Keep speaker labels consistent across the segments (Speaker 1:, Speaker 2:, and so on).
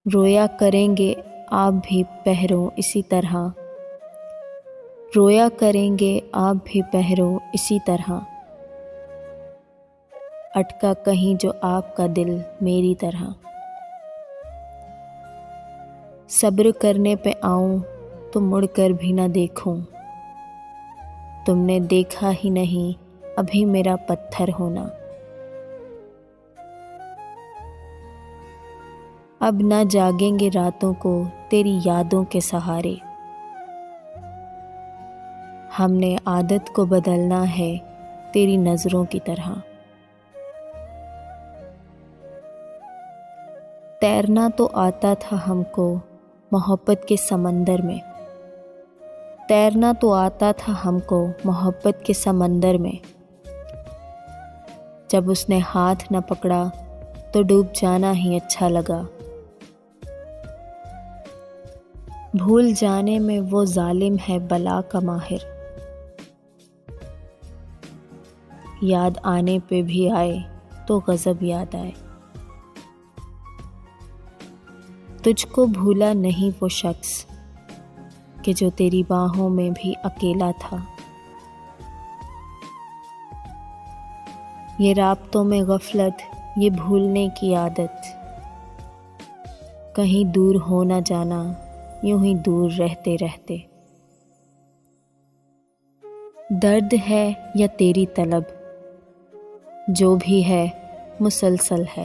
Speaker 1: رویا کریں گے آپ بھی پہروں اسی طرح، رویا کریں گے آپ بھی پہروں اسی طرح، اٹکا کہیں جو آپ کا دل میری طرح۔ صبر کرنے پہ آؤں تو مڑ کر بھی نہ دیکھوں، تم نے دیکھا ہی نہیں ابھی میرا پتھر ہونا۔ اب نہ جاگیں گے راتوں کو تیری یادوں کے سہارے، ہم نے عادت کو بدلنا ہے تیری نظروں کی طرح۔ تیرنا تو آتا تھا ہم کو محبت کے سمندر میں، تیرنا تو آتا تھا ہم کو محبت کے سمندر میں، جب اس نے ہاتھ نہ پکڑا تو ڈوب جانا ہی اچھا لگا۔ بھول جانے میں وہ ظالم ہے بلا کا ماہر، یاد آنے پہ بھی آئے تو غضب یاد آئے۔ تجھ کو بھولا نہیں وہ شخص کہ جو تیری باہوں میں بھی اکیلا تھا، یہ رابطوں میں غفلت، یہ بھولنے کی عادت، کہیں دور ہو نہ جانا یوں ہی دور رہتے رہتے۔ درد ہے یا تیری طلب، جو بھی ہے مسلسل ہے،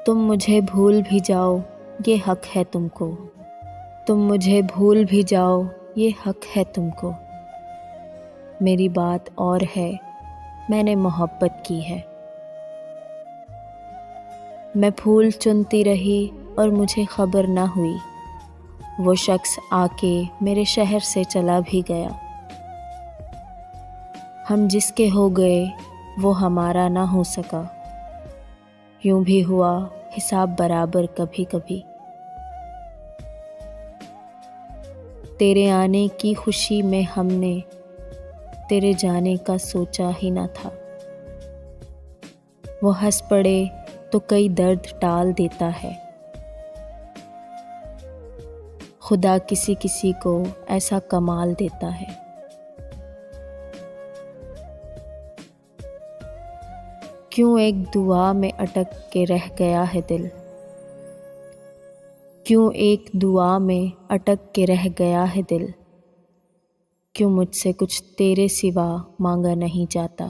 Speaker 1: تم مجھے بھول بھی جاؤ یہ حق ہے تم کو، تم مجھے بھول بھی جاؤ یہ حق ہے تم کو، میری بات اور ہے میں نے محبت کی ہے۔ میں پھول چنتی رہی اور مجھے خبر نہ ہوئی، وہ شخص آ کے میرے شہر سے چلا بھی گیا۔ ہم جس کے ہو گئے وہ ہمارا نہ ہو سکا، یوں بھی ہوا حساب برابر کبھی کبھی۔ تیرے آنے کی خوشی میں ہم نے تیرے جانے کا سوچا ہی نہ تھا، وہ ہنس پڑے تو کئی درد ٹال دیتا ہے، خدا کسی کسی کو ایسا کمال دیتا ہے۔ کیوں ایک دعا میں اٹک کے رہ گیا ہے دل، کیوں ایک دعا میں اٹک کے رہ گیا ہے دل، کیوں مجھ سے کچھ تیرے سوا مانگا نہیں جاتا۔